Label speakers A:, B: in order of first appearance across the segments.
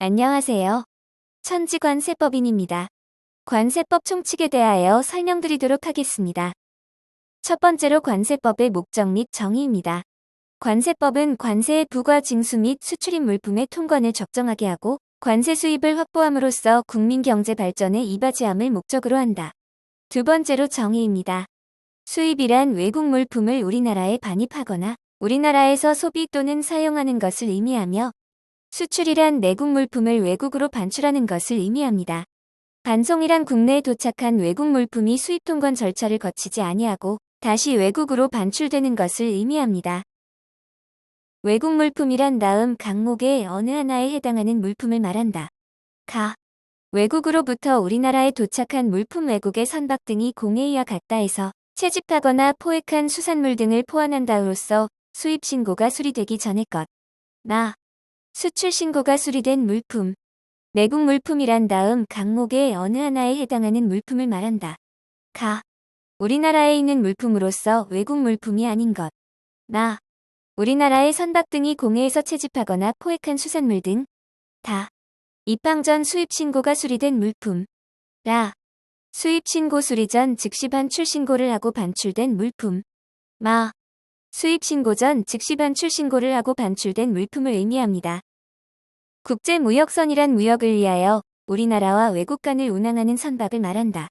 A: 안녕하세요. 천지관세법인입니다. 관세법 총칙에 대하여 설명드리도록 하겠습니다. 첫 번째로 관세법의 목적 및 정의입니다. 관세법은 관세의 부과 징수 및 수출입 물품의 통관을 적정하게 하고 관세 수입을 확보함으로써 국민 경제 발전에 이바지함을 목적으로 한다. 두 번째로 정의입니다. 수입이란 외국 물품을 우리나라에 반입하거나 우리나라에서 소비 또는 사용하는 것을 의미하며 수출이란 내국 물품을 외국으로 반출하는 것을 의미합니다. 반송이란 국내에 도착한 외국 물품이 수입 통관 절차를 거치지 아니하고 다시 외국으로 반출되는 것을 의미합니다. 외국 물품이란 다음 항목의 어느 하나에 해당하는 물품을 말한다. 가. 외국으로부터 우리나라에 도착한 물품 외국의 선박 등이 공해이와 같다 해서 채집하거나 포획한 수산물 등을 포함한다로써 수입 신고가 수리되기 전의 것. 나. 수출 신고가 수리된 물품. 내국 물품이란 다음 항목의 어느 하나에 해당하는 물품을 말한다. 가. 우리나라에 있는 물품으로서 외국 물품이 아닌 것. 나. 우리나라의 선박 등이 공해에서 채집하거나 포획한 수산물 등. 다. 입항 전 수입 신고가 수리된 물품. 라. 수입 신고 수리 전 즉시 반출 신고를 하고 반출된 물품. 마. 수입 신고 전 즉시 반출 신고를 하고 반출된 물품을 의미합니다. 국제무역선이란 무역을 위하여 우리나라와 외국 간을 운항하는 선박을 말한다.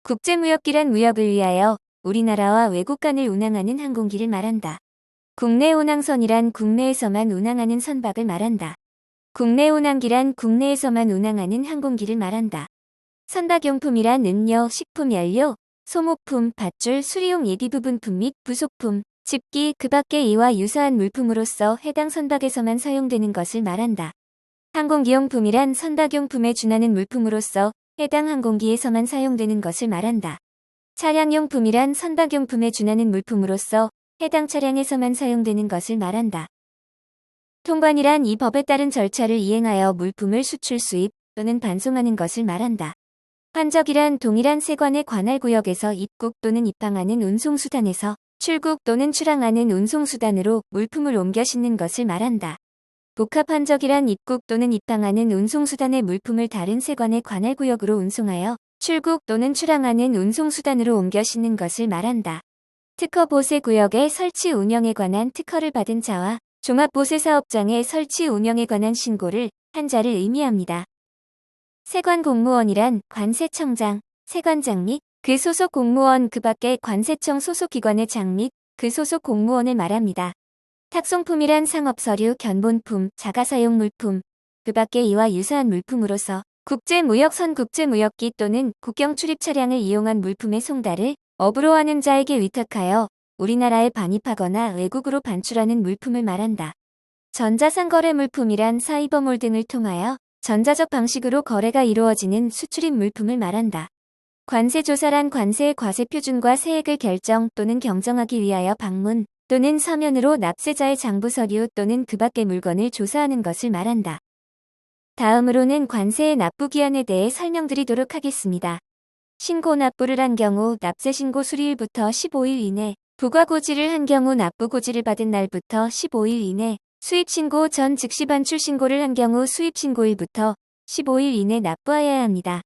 A: 국제무역기란 무역을 위하여 우리나라와 외국 간을 운항하는 항공기를 말한다. 국내 운항선이란 국내에서만 운항하는 선박을 말한다. 국내 운항기란 국내에서만 운항하는 항공기를 말한다. 선박용품이란 음료, 식품, 연료, 소모품, 밧줄, 수리용 예비부분품 및 부속품, 집기, 그 밖의 이와 유사한 물품으로서 해당 선박에서만 사용되는 것을 말한다. 항공기용품이란 선박용품에 준하는 물품으로서 해당 항공기에서만 사용되는 것을 말한다. 차량용품이란 선박용품에 준하는 물품으로서 해당 차량에서만 사용되는 것을 말한다. 통관이란 이 법에 따른 절차를 이행하여 물품을 수출 수입 또는 반송하는 것을 말한다. 환적이란 동일한 세관의 관할 구역에서 입국 또는 입항하는 운송수단에서 출국 또는 출항하는 운송수단으로 물품을 옮겨 싣는 것을 말한다. 복합환적이란 입국 또는 입항하는 운송수단의 물품을 다른 세관의 관할 구역으로 운송하여 출국 또는 출항하는 운송수단으로 옮겨 싣는 것을 말한다. 특허 보세 구역의 설치 운영에 관한 특허를 받은 자와 종합보세사업장의 설치 운영에 관한 신고를 한 자를 의미합니다. 세관 공무원이란 관세청장, 세관장 및 그 소속 공무원 그 밖의 관세청 소속 기관의 장 및 그 소속 공무원을 말합니다. 탁송품이란 상업서류, 견본품, 자가사용 물품, 그 밖의 이와 유사한 물품으로서 국제무역선 국제무역기 또는 국경 출입 차량을 이용한 물품의 송달을 업으로 하는 자에게 위탁하여 우리나라에 반입하거나 외국으로 반출하는 물품을 말한다. 전자상거래 물품이란 사이버몰 등을 통하여 전자적 방식으로 거래가 이루어지는 수출입 물품을 말한다. 관세조사란 관세의 과세표준과 세액을 결정 또는 경정하기 위하여 방문 또는 서면으로 납세자의 장부서류 또는 그 밖의 물건을 조사하는 것을 말한다. 다음으로는 관세의 납부기한에 대해 설명드리도록 하겠습니다. 신고 납부를 한 경우 납세신고 수리일부터 15일 이내, 부과고지를 한 경우 납부고지를 받은 날부터 15일 이내, 수입신고 전 즉시 반출신고를 한 경우 수입신고일부터 15일 이내 납부하여야 합니다.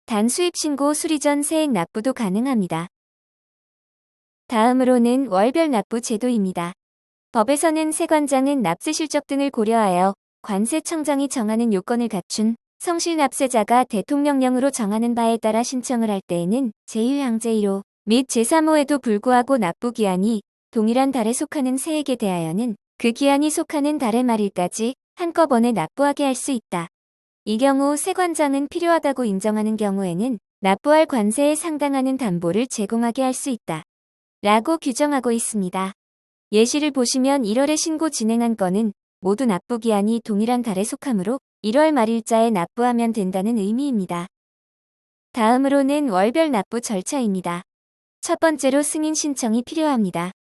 A: 단 수입신고 수리 전 세액 납부도 가능합니다. 다음으로는 월별 납부 제도입니다. 법에서는 세관장은 납세 실적 등을 고려하여 관세청장이 정하는 요건을 갖춘 성실 납세자가 대통령령으로 정하는 바에 따라 신청을 할 때에는 제1항제 1호 및 제3호에도 불구하고 납부기한이 동일한 달에 속하는 세액에 대하여는 그 기한이 속하는 달의 말일까지 한꺼번에 납부하게 할 수 있다. 이 경우 세관장은 필요하다고 인정하는 경우에는 납부할 관세에 상당하는 담보를 제공하게 할 수 있다. 라고 규정하고 있습니다. 예시를 보시면 1월에 신고 진행한 건은 모두 납부기한이 동일한 달에 속하므로 1월 말일자에 납부하면 된다는 의미입니다. 다음으로는 월별 납부 절차입니다. 첫 번째로 승인 신청이 필요합니다.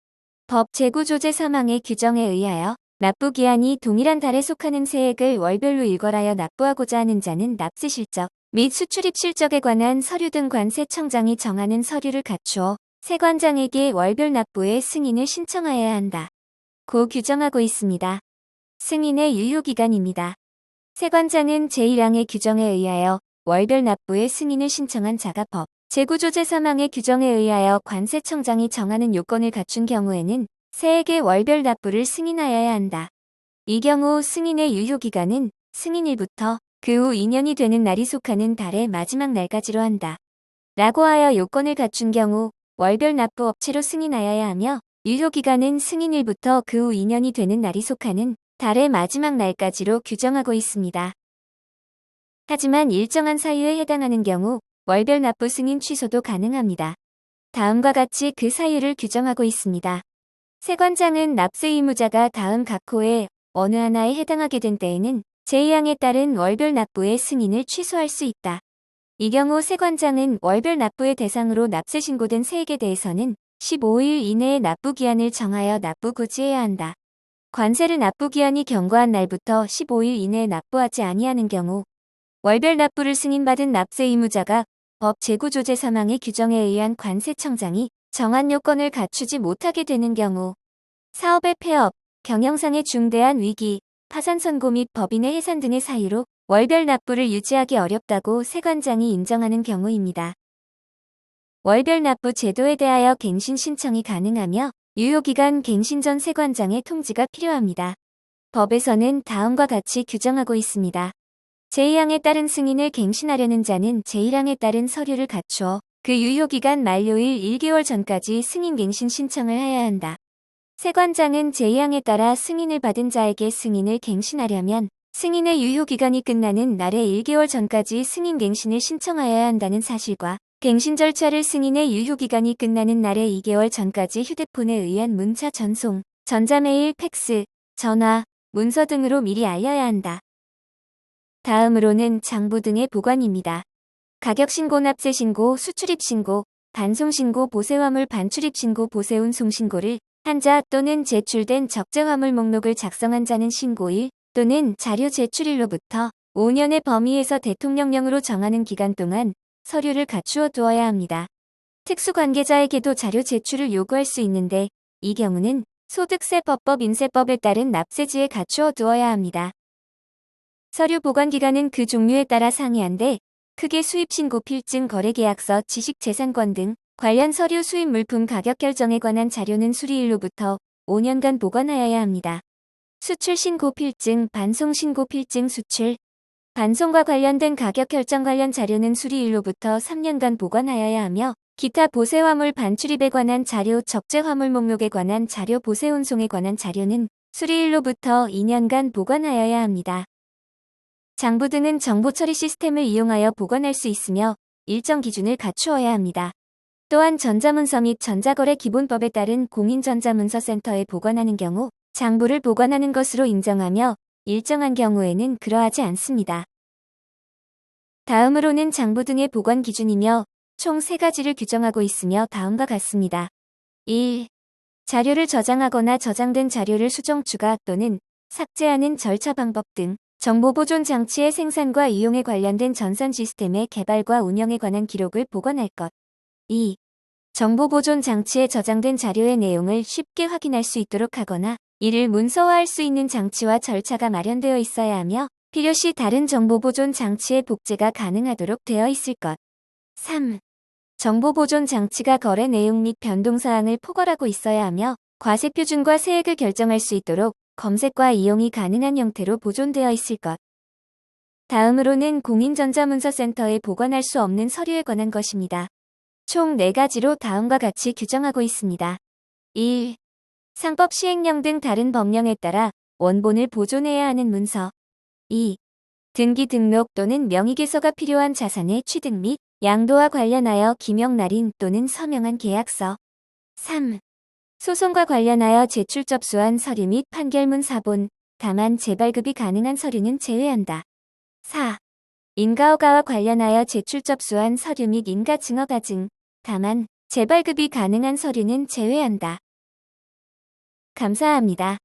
A: 법 제9조제 3항의 규정에 의하여 납부기한이 동일한 달에 속하는 세액을 월별로 일괄하여 납부하고자 하는 자는 납세 실적 및 수출입 실적에 관한 서류 등 관세청장이 정하는 서류를 갖추어 세관장에게 월별 납부의 승인을 신청하여야 한다. 고 규정하고 있습니다. 승인의 유효기간입니다. 세관장은 제1항의 규정에 의하여 월별 납부의 승인을 신청한 자가 법 제9조 제3항의 규정에 의하여 관세청장이 정하는 요건을 갖춘 경우에는 세액의 월별 납부를 승인하여야 한다. 이 경우 승인의 유효기간은 승인일부터 그 후 2년이 되는 날이 속하는 달의 마지막 날까지로 한다. 라고 하여 요건을 갖춘 경우 월별 납부 업체로 승인하여야 하며 유효기간은 승인일부터 그 후 2년이 되는 날이 속하는 달의 마지막 날까지로 규정하고 있습니다. 하지만 일정한 사유에 해당하는 경우 월별 납부 승인 취소도 가능합니다. 다음과 같이 그 사유를 규정하고 있습니다. 세관장은 납세 의무자가 다음 각 호의 어느 하나에 해당하게 된 때에는 제2항에 따른 월별 납부의 승인을 취소할 수 있다. 이 경우 세관장은 월별 납부의 대상으로 납세 신고된 세액에 대해서는 15일 이내에 납부기한을 정하여 납부 고지해야 한다. 관세를 납부기한이 경과한 날부터 15일 이내에 납부하지 아니하는 경우 월별 납부를 승인받은 납세 의무자가 법 제9조 제3항의 규정에 의한 관세청장이 정한 요건을 갖추지 못하게 되는 경우 사업의 폐업, 경영상의 중대한 위기, 파산 선고 및 법인의 해산 등의 사유로 월별 납부를 유지하기 어렵다고 세관장이 인정하는 경우입니다. 월별 납부 제도에 대하여 갱신 신청이 가능하며 유효기간 갱신 전 세관장의 통지가 필요합니다. 법에서는 다음과 같이 규정하고 있습니다. 제2항에 따른 승인을 갱신하려는 자는 제1항에 따른 서류를 갖추어 그 유효기간 만료일 1개월 전까지 승인 갱신 신청을 해야 한다. 세관장은 제2항에 따라 승인을 받은 자에게 승인을 갱신하려면 승인의 유효기간이 끝나는 날의 1개월 전까지 승인 갱신을 신청하여야 한다는 사실과 갱신 절차를 승인의 유효기간이 끝나는 날의 2개월 전까지 휴대폰에 의한 문자 전송, 전자메일, 팩스, 전화, 문서 등으로 미리 알려야 한다. 다음으로는 장부 등의 보관입니다. 가격신고, 납세신고, 수출입신고, 반송신고, 보세화물 반출입신고, 보세운송신고를 한 자 또는 제출된 적재화물 목록을 작성한 자는 신고일 또는 자료 제출일로부터 5년의 범위에서 대통령령으로 정하는 기간 동안 서류를 갖추어 두어야 합니다. 특수관계자에게도 자료 제출을 요구할 수 있는데 이 경우는 소득세법법 인세법에 따른 납세지에 갖추어 두어야 합니다. 서류 보관 기간은 그 종류에 따라 상이한데 크게 수입신고, 필증, 거래계약서, 지식재산권 등 관련 서류, 수입 물품 가격 결정에 관한 자료는 수리일로부터 5년간 보관하여야 합니다. 수출신고, 필증, 반송신고, 필증, 수출, 반송과 관련된 가격 결정 관련 자료는 수리일로부터 3년간 보관하여야 하며 기타 보세화물 반출입에 관한 자료, 적재화물 목록에 관한 자료, 보세운송에 관한 자료는 수리일로부터 2년간 보관하여야 합니다. 장부 등은 정보처리 시스템을 이용하여 보관할 수 있으며 일정 기준을 갖추어야 합니다. 또한 전자문서 및 전자거래 기본법에 따른 공인전자문서센터에 보관하는 경우 장부를 보관하는 것으로 인정하며 일정한 경우에는 그러하지 않습니다. 다음으로는 장부 등의 보관 기준이며 총 3가지를 규정하고 있으며 다음과 같습니다. 1. 자료를 저장하거나 저장된 자료를 수정, 추가 또는 삭제하는 절차, 방법 등 정보보존 장치의 생산과 이용에 관련된 전산 시스템의 개발과 운영에 관한 기록을 보관할 것. 2. 정보보존 장치에 저장된 자료의 내용을 쉽게 확인할 수 있도록 하거나 이를 문서화할 수 있는 장치와 절차가 마련되어 있어야 하며 필요시 다른 정보보존 장치의 복제가 가능하도록 되어 있을 것. 3. 정보보존 장치가 거래 내용 및 변동사항을 포괄하고 있어야 하며 과세표준과 세액을 결정할 수 있도록 검색과 이용이 가능한 형태로 보존되어 있을 것. 다음으로는 공인전자문서센터에 보관할 수 없는 서류에 관한 것입니다. 총 4가지로 다음과 같이 규정하고 있습니다. 1. 상법 시행령 등 다른 법령에 따라 원본을 보존해야 하는 문서. 2. 등기 등록 또는 명의개서가 필요한 자산의 취득 및 양도와 관련하여 기명 날인 또는 서명한 계약서. 3. 소송과 관련하여 제출 접수한 서류 및 판결문 사본, 다만 재발급이 가능한 서류는 제외한다. 4. 인가허가와 관련하여 제출 접수한 서류 및 인가증허가증, 다만 재발급이 가능한 서류는 제외한다. 감사합니다.